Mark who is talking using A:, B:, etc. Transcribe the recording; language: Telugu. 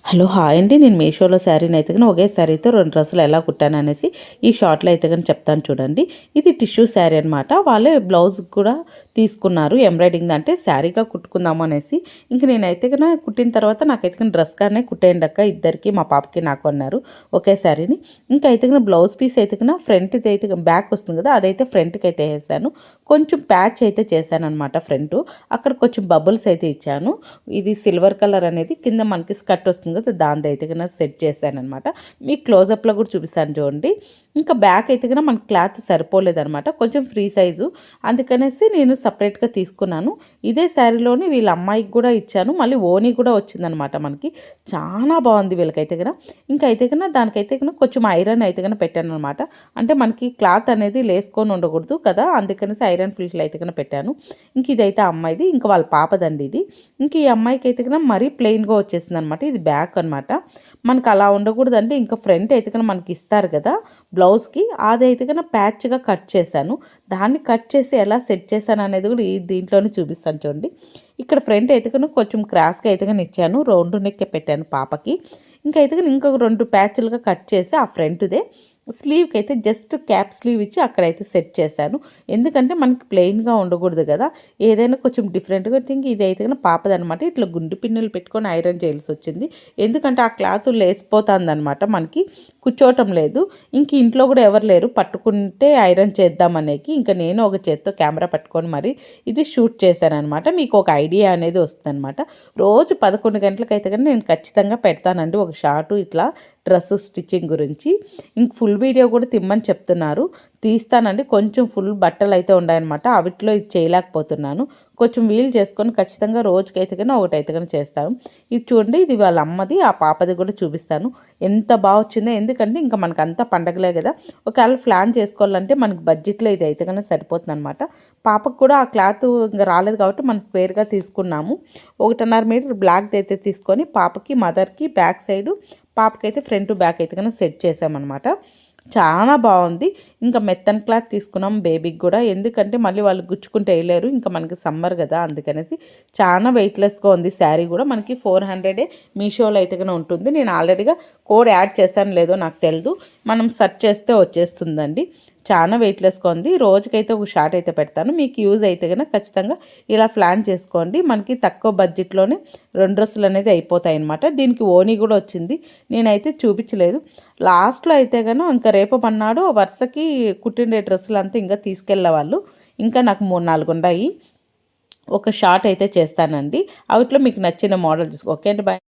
A: హలో హాయ్ అండి. నేను మీషోలో శారీని అయితే కానీ ఒకే శారీతో 2 డ్రెస్సులు ఎలా కుట్టాను అనేసి ఈ షార్ట్లో అయితే కానీ చెప్తాను చూడండి. ఇది టిష్యూ శారీ అనమాట. వాళ్ళే బ్లౌజ్ కూడా తీసుకున్నారు ఎంబ్రాయిడింగ్, అంటే శారీగా కుట్టుకుందాము అనేసి. ఇంక నేనైతే కన్నా కుట్టిన తర్వాత నాకైతే కానీ డ్రెస్ కానీ కుట్టేయండి అక్క, ఇద్దరికి మా పాపకి నాకు అన్నారు ఒకే శారీని. ఇంకా అయితే కానీ బ్లౌజ్ పీస్ అయితే కన్నా ఫ్రంట్ అయితే బ్యాక్ వస్తుంది కదా, అదైతే ఫ్రంట్కి అయితే వేసాను. కొంచెం ప్యాచ్ అయితే చేశాను అనమాట ఫ్రంట్. అక్కడ కొంచెం బబుల్స్ అయితే ఇచ్చాను. ఇది సిల్వర్ కలర్ అనేది కింద మనకి స్కర్ట్ వస్తుంది కదా, దాని అయితే కన్నా సెట్ చేశాను అనమాట. మీకు క్లోజప్లో కూడా చూపిస్తాను చూడండి. ఇంకా బ్యాక్ అయితే కన్నా మనకి క్లాత్ సరిపోలేదనమాట, కొంచెం ఫ్రీ సైజు, అందుకనేసి నేను సపరేట్గా తీసుకున్నాను. ఇదే శారీలోని వీళ్ళ అమ్మాయికి కూడా ఇచ్చాను, మళ్ళీ ఓనీ కూడా వచ్చిందనమాట మనకి. చాలా బాగుంది వీళ్ళకైతే కన్నా. ఇంకా అయితే కన్నా దానికైతే కన్నా కొంచెం ఐరన్ అయితే కన్నా పెట్టాను అనమాట. అంటే మనకి క్లాత్ అనేది లేసుకొని ఉండకూడదు కదా, అందుకనేసి ఐరన్ ఫిల్టర్ అయితే కన్నా పెట్టాను. ఇంక ఇదైతే అమ్మాయిది, ఇంకా వాళ్ళ పాపదండి ఇది. ఇంక ఈ అమ్మాయికి అయితే కన్నా మరీ ప్లెయిన్గా వచ్చేసింది అనమాట. ఇది బ్యాక్ అనమాట. మనకు అలా ఉండకూడదంటే ఇంకా ఫ్రంట్ అయితే కన్నా మనకి ఇస్తారు కదా బ్లౌజ్కి, అదైతే కన్నా ప్యాచ్గా కట్ చేశాను. దాన్ని కట్ చేసి ఎలా సెట్ చేశాను అనేది కూడా ఈ దీంట్లోనే చూపిస్తాను చూడండి. ఇక్కడ ఫ్రంట్ అయితే కన్నా కొంచెం క్రాస్గా అయితే కానీ ఇచ్చాను, రౌండ్ నెక్ పెట్టాను పాపకి. ఇంకా అయితే కానీ ఇంకొక 2 ప్యాచ్లుగా కట్ చేసి ఆ ఫ్రంట్దే స్లీవ్కి అయితే జస్ట్ క్యాప్ స్లీవ్ ఇచ్చి అక్కడైతే సెట్ చేశాను. ఎందుకంటే మనకి ప్లెయిన్గా ఉండకూడదు కదా, ఏదైనా కొంచెం డిఫరెంట్గా. థింక్ ఇది అయితే కానీ పాపదనమాట. ఇట్లా గుండు పిన్నులు పెట్టుకొని ఐరన్ చేయాల్సి వచ్చింది, ఎందుకంటే ఆ క్లాత్ లేసిపోతుంది అనమాట, మనకి కూర్చోవటం లేదు. ఇంక ఇంట్లో కూడా ఎవరు లేరు పట్టుకుంటే ఐరన్ చేద్దామనేకి, ఇంకా నేను ఒక చేత్తో కెమెరా పట్టుకొని మరి ఇది షూట్ చేశాను అనమాట. మీకు ఒక ఐడియా అనేది వస్తుంది అనమాట. రోజు 11 గంటలకైతే కానీ నేను ఖచ్చితంగా పెడతానండి ఒక షార్టు ఇట్లా డ్రెస్ స్టిచ్చింగ్ గురించి. ఇంక ఫుల్ వీడియో కూడా తిమ్మని చెప్తున్నారు, తీస్తానండి. కొంచెం ఫుల్ బట్టలు అయితే ఉన్నాయన్నమాట, అవిట్లో ఇది చేయలేకపోతున్నాను. కొంచెం వీలు చేసుకొని ఖచ్చితంగా రోజుకైతే కానీ ఒకటైతే కానీ చేస్తాను. ఇది చూడండి, ఇది వాళ్ళ అమ్మది, ఆ పాపది కూడా చూపిస్తాను ఎంత బాగా వచ్చిందో. ఎందుకంటే ఇంకా మనకు అంతా పండగలే కదా, ఒకవేళ ప్లాన్ చేసుకోవాలంటే మనకి బడ్జెట్లో ఇది అయితే కానీ సరిపోతుంది అనమాట. పాపకు కూడా ఆ క్లాత్ ఇంకా రాలేదు కాబట్టి మనం స్క్వేర్గా తీసుకున్నాము. 1.5 మీటర్ బ్లాక్ది అయితే తీసుకొని పాపకి మదర్కి బ్యాక్ సైడు, పాపకైతే ఫ్రంట్ బ్యాక్ అయితే కన్నా సెట్ చేసామన్నమాట. చాలా బాగుంది. ఇంకా మెత్తన్ క్లాత్ తీసుకున్నాం బేబీకి కూడా, ఎందుకంటే మళ్ళీ వాళ్ళు గుచ్చుకుంటే వేయలేరు, ఇంకా మనకి సమ్మర్ కదా అందుకనేసి. చాలా వెయిట్లెస్గా ఉంది శారీ కూడా. మనకి 400 మీషోలో అయితే కన్నా ఉంటుంది. నేను ఆల్రెడీగా కోడ్ యాడ్ చేశాను లేదో నాకు తెలియదు, మనం సెర్చ్ చేస్తే వచ్చేస్తుందండి. చాలా వెయిట్లెస్గా ఉంది. రోజుకైతే ఒక షార్ట్ అయితే పెడతాను, మీకు యూజ్ అయితే కనుక ఖచ్చితంగా ఇలా ప్లాన్ చేసుకోండి. మనకి తక్కువ బడ్జెట్లోనే 2 డ్రెస్సులు అనేది అయిపోతాయి అనమాట. దీనికి ఓనీ కూడా వచ్చింది, నేనైతే చూపించలేదు. లాస్ట్లో అయితే కనుక ఇంకా రేపు మన్నాడు వరుసకి కుట్టిండే డ్రెస్సులు అంతా ఇంకా తీసుకెళ్ళే వాళ్ళు. ఇంకా నాకు 3-4 ఉన్నాయి. ఒక షార్ట్ అయితే చేస్తానండి, అవిట్లో మీకు నచ్చిన మోడల్ తీసుకో. ఓకే అండి, బాయ్.